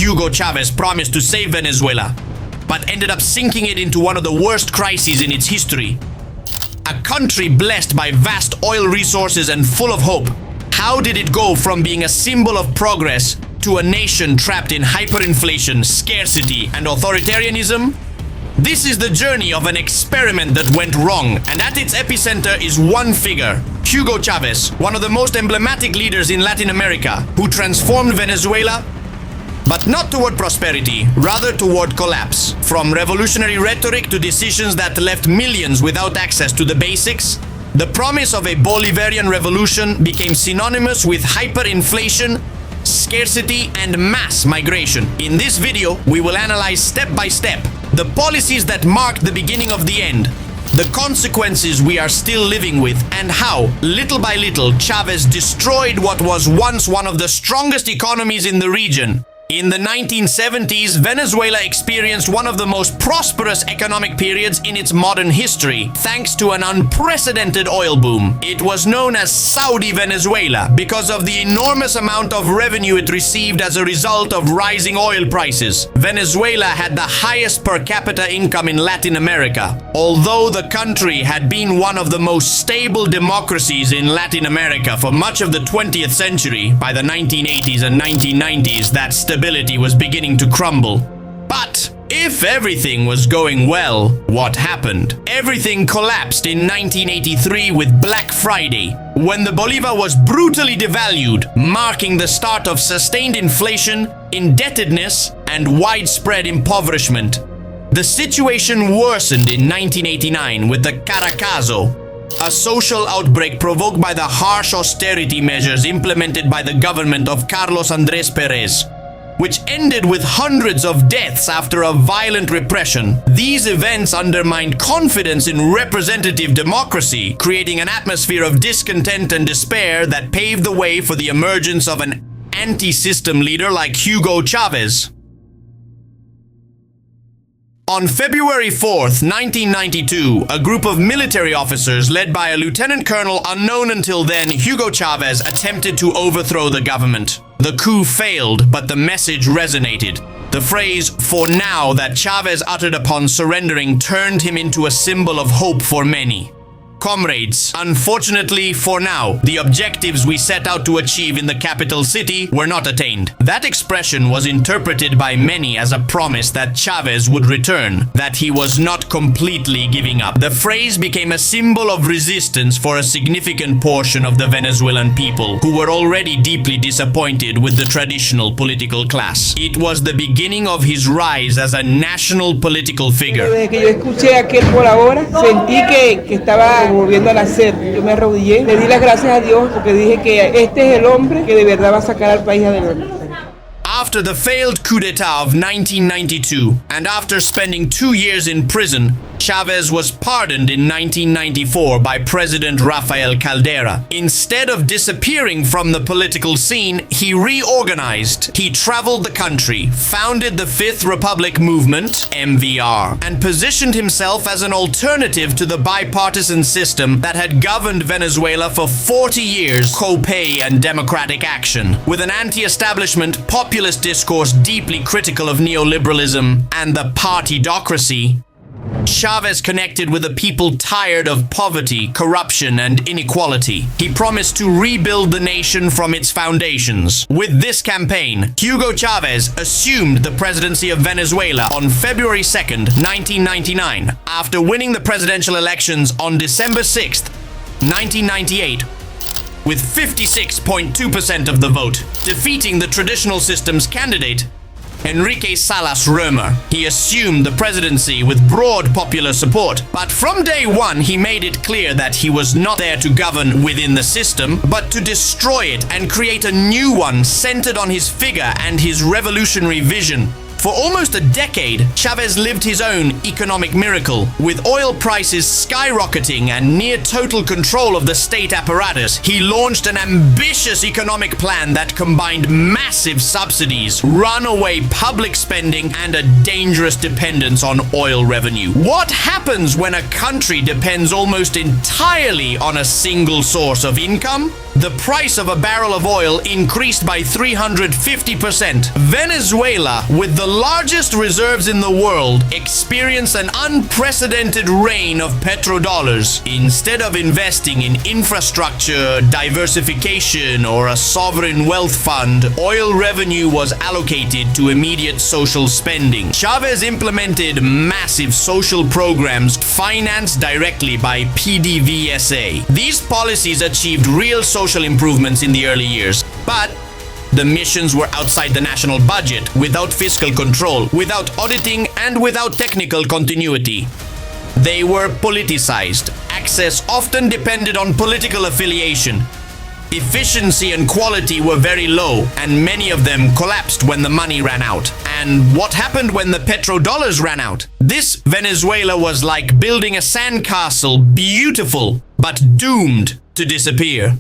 Hugo Chávez promised to save Venezuela, but ended up sinking it into one of the worst crises in its history. A country blessed by vast oil resources and full of hope, how did it go from being a symbol of progress to a nation trapped in hyperinflation, scarcity, and authoritarianism? This is the journey of an experiment that went wrong, and at its epicenter is one figure, Hugo Chávez, one of the most emblematic leaders in Latin America, who transformed Venezuela, but not toward prosperity, rather toward collapse. From revolutionary rhetoric to decisions that left millions without access to the basics, the promise of a Bolivarian revolution became synonymous with hyperinflation, scarcity, and mass migration. In this video, we will analyze step by step the policies that marked the beginning of the end, the consequences we are still living with, and how, little by little, Chávez destroyed what was once one of the strongest economies in the region. In the 1970s, Venezuela experienced one of the most prosperous economic periods in its modern history, thanks to an unprecedented oil boom. It was known as Saudi Venezuela because of the enormous amount of revenue it received as a result of rising oil prices. Venezuela had the highest per capita income in Latin America. Although the country had been one of the most stable democracies in Latin America for much of the 20th century, by the 1980s and 1990s, that stability was beginning to crumble. But if everything was going well, what happened? Everything collapsed in 1983 with Black Friday, when the Bolivar was brutally devalued, marking the start of sustained inflation, indebtedness, and widespread impoverishment. The situation worsened in 1989 with the Caracazo, a social outbreak provoked by the harsh austerity measures implemented by the government of Carlos Andrés Pérez, which ended with hundreds of deaths after a violent repression. These events undermined confidence in representative democracy, creating an atmosphere of discontent and despair that paved the way for the emergence of an anti-system leader like Hugo Chávez. On February 4th, 1992, a group of military officers led by a lieutenant colonel unknown until then, Hugo Chávez, attempted to overthrow the government. The coup failed, but the message resonated. The phrase, "for now," that Chávez uttered upon surrendering turned him into a symbol of hope for many. Comrades, unfortunately, for now, the objectives we set out to achieve in the capital city were not attained. That expression was interpreted by many as a promise that Chávez would return, that he was not completely giving up. The phrase became a symbol of resistance for a significant portion of the Venezuelan people, who were already deeply disappointed with the traditional political class. It was the beginning of his rise as a national political figure. Desde que yo escuché aquel por ahora, sentí que estaba volviendo a nacer. Yo me arrodillé, le di las gracias a Dios porque dije que este es el hombre que de verdad va a sacar al país adelante. After the failed coup d'etat of 1992, and after spending 2 years in prison, Chávez was pardoned in 1994 by President Rafael Caldera. Instead of disappearing from the political scene, he reorganized. He traveled the country, founded the Fifth Republic Movement, MVR, and positioned himself as an alternative to the bipartisan system that had governed Venezuela for 40 years, co-pay and democratic action. With an anti-establishment populist discourse deeply critical of neoliberalism and the partydocracy, Chávez connected with a people tired of poverty, corruption, and inequality. He promised to rebuild the nation from its foundations. With this campaign, Hugo Chávez assumed the presidency of Venezuela on February 2nd, 1999, after winning the presidential elections on December 6th, 1998, with 56.2% of the vote, defeating the traditional system's candidate, Enrique Salas Römer. He assumed the presidency with broad popular support, but from day one he made it clear that he was not there to govern within the system, but to destroy it and create a new one centered on his figure and his revolutionary vision. For almost a decade, Chávez lived his own economic miracle. With oil prices skyrocketing and near total control of the state apparatus, he launched an ambitious economic plan that combined massive subsidies, runaway public spending, and a dangerous dependence on oil revenue. What happens when a country depends almost entirely on a single source of income? the price of a barrel of oil increased by 350%. Venezuela, with the largest reserves in the world, experienced an unprecedented rain of petrodollars. Instead of investing in infrastructure, diversification, or a sovereign wealth fund, oil revenue was allocated to immediate social spending. Chávez implemented massive social programs financed directly by PDVSA. These policies achieved real social improvements in the early years, but the missions were outside the national budget, without fiscal control, without auditing, and without technical continuity. They were politicized. Access often depended on political affiliation. Efficiency and quality were very low, and many of them collapsed when the money ran out. And what happened when the petrodollars ran out? This Venezuela was like building a sandcastle, beautiful, but doomed to disappear.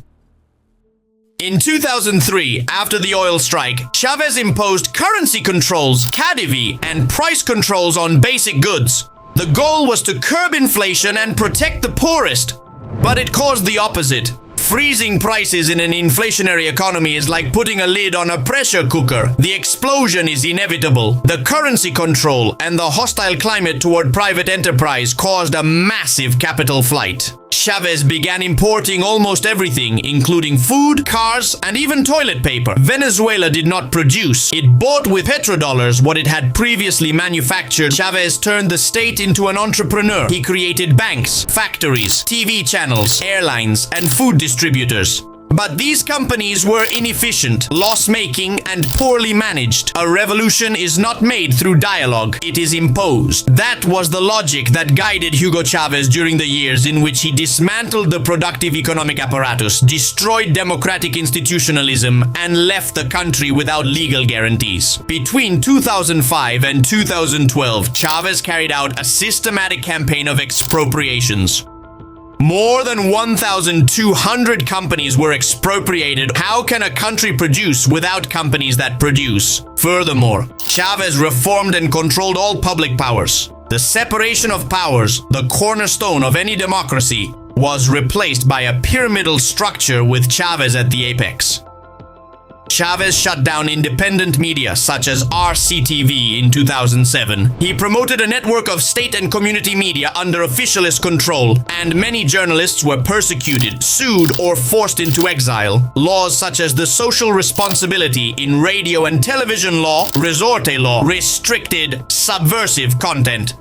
In 2003, after the oil strike, Chávez imposed currency controls, KDV, and price controls on basic goods. The goal was to curb inflation and protect the poorest, but it caused the opposite. Freezing prices in an inflationary economy is like putting a lid on a pressure cooker. The explosion is inevitable. The currency control and the hostile climate toward private enterprise caused a massive capital flight. Chávez began importing almost everything, including food, cars, and even toilet paper. Venezuela did not produce. It bought with petrodollars what it had previously manufactured. Chávez turned the state into an entrepreneur. He created banks, factories, TV channels, airlines, and food distributors. But these companies were inefficient, loss-making, and poorly managed. A revolution is not made through dialogue, it is imposed. That was the logic that guided Hugo Chávez during the years in which he dismantled the productive economic apparatus, destroyed democratic institutionalism, and left the country without legal guarantees. Between 2005 and 2012, Chávez carried out a systematic campaign of expropriations. More than 1,200 companies were expropriated. How can a country produce without companies that produce? Furthermore, Chávez reformed and controlled all public powers. The separation of powers, the cornerstone of any democracy, was replaced by a pyramidal structure with Chávez at the apex. Chávez shut down independent media such as RCTV in 2007. He promoted a network of state and community media under officialist control, and many journalists were persecuted, sued, or forced into exile. Laws such as the social responsibility in radio and television law, resorte law, restricted subversive content.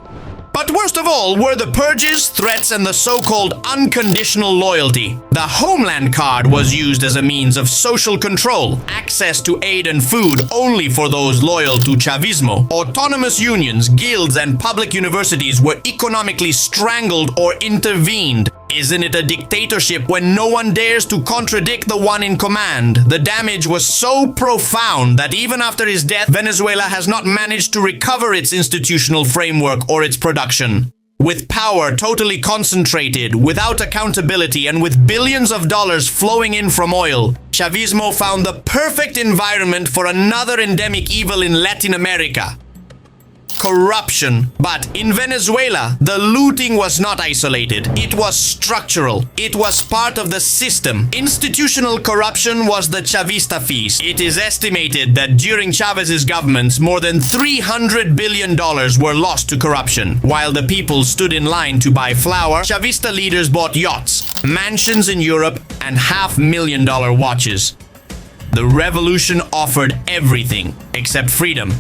But worst of all were the purges, threats, and the so-called unconditional loyalty. The Homeland Card was used as a means of social control, access to aid and food only for those loyal to Chavismo. Autonomous unions, guilds, and public universities were economically strangled or intervened. Isn't it a dictatorship when no one dares to contradict the one in command? The damage was so profound that even after his death, Venezuela has not managed to recover its institutional framework or its production. With power totally concentrated, without accountability, and with billions of dollars flowing in from oil, Chavismo found the perfect environment for another endemic evil in Latin America: corruption. But in Venezuela, the looting was not isolated. It was structural. It was part of the system. Institutional corruption was the Chavista feast. It is estimated that during Chávez's governments, more than $300 billion were lost to corruption. While the people stood in line to buy flour, Chavista leaders bought yachts, mansions in Europe, and $500,000 watches. The revolution offered everything except freedom.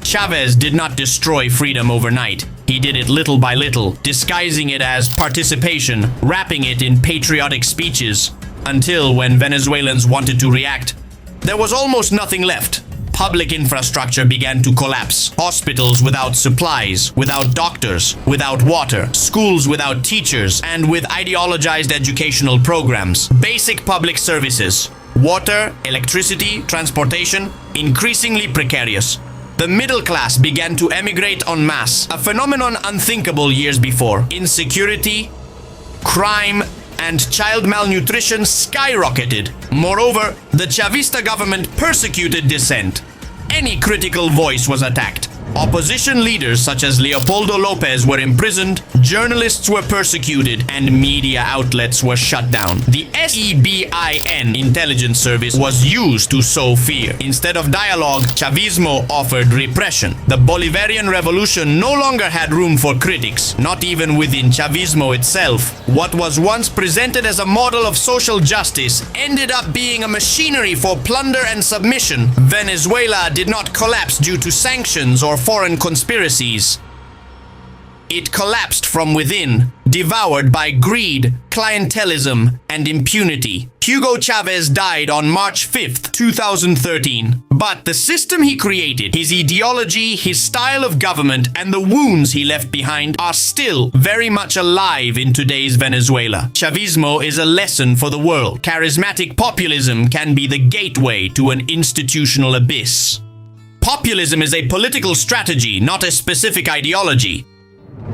Chávez did not destroy freedom overnight. He did it little by little, disguising it as participation, wrapping it in patriotic speeches, until when Venezuelans wanted to react, there was almost nothing left. Public infrastructure began to collapse. Hospitals without supplies, without doctors, without water, schools without teachers, and with ideologized educational programs. Basic public services, water, electricity, transportation, increasingly precarious. The middle class began to emigrate en masse, a phenomenon unthinkable years before. Insecurity, crime, and child malnutrition skyrocketed. Moreover, the Chavista government persecuted dissent. Any critical voice was attacked. Opposition leaders such as Leopoldo Lopez were imprisoned, journalists were persecuted, and media outlets were shut down. The SEBIN intelligence service was used to sow fear. Instead of dialogue, Chavismo offered repression. The Bolivarian revolution no longer had room for critics, not even within Chavismo itself. What was once presented as a model of social justice ended up being a machinery for plunder and submission. Venezuela did not collapse due to sanctions or foreign conspiracies. It collapsed from within, devoured by greed, clientelism, and impunity. Hugo Chávez died on March 5th, 2013. But the system he created, his ideology, his style of government, and the wounds he left behind are still very much alive in today's Venezuela. Chavismo is a lesson for the world. Charismatic populism can be the gateway to an institutional abyss. Populism is a political strategy, not a specific ideology.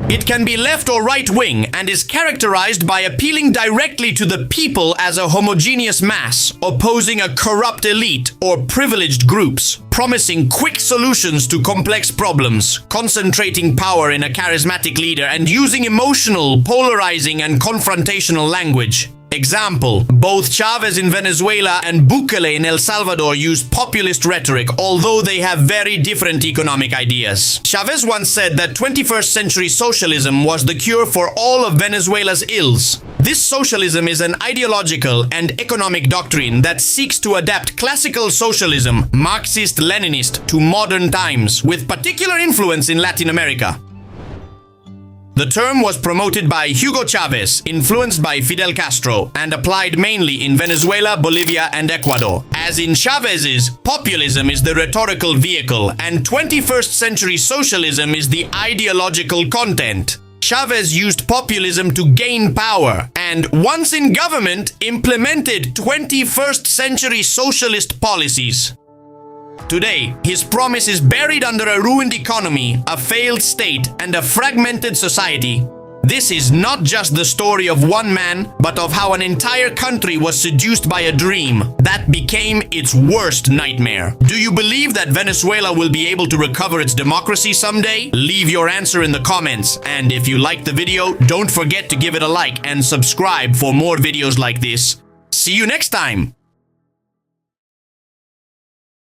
It can be left or right-wing and is characterized by appealing directly to the people as a homogeneous mass, opposing a corrupt elite or privileged groups, promising quick solutions to complex problems, concentrating power in a charismatic leader, and using emotional, polarizing, and confrontational language. Example, both Chávez in Venezuela and Bukele in El Salvador use populist rhetoric, although they have very different economic ideas. Chávez once said that 21st century socialism was the cure for all of Venezuela's ills. This socialism is an ideological and economic doctrine that seeks to adapt classical socialism, Marxist-Leninist, to modern times, with particular influence in Latin America. The term was promoted by Hugo Chávez, influenced by Fidel Castro, and applied mainly in Venezuela, Bolivia, and Ecuador. As in Chávez's, populism is the rhetorical vehicle, and 21st century socialism is the ideological content. Chávez used populism to gain power, and once in government, implemented 21st century socialist policies. Today, his promise is buried under a ruined economy, a failed state, and a fragmented society. This is not just the story of one man, but of how an entire country was seduced by a dream that became its worst nightmare. Do you believe that Venezuela will be able to recover its democracy someday? Leave your answer in the comments, and if you liked the video, don't forget to give it a like and subscribe for more videos like this. See you next time!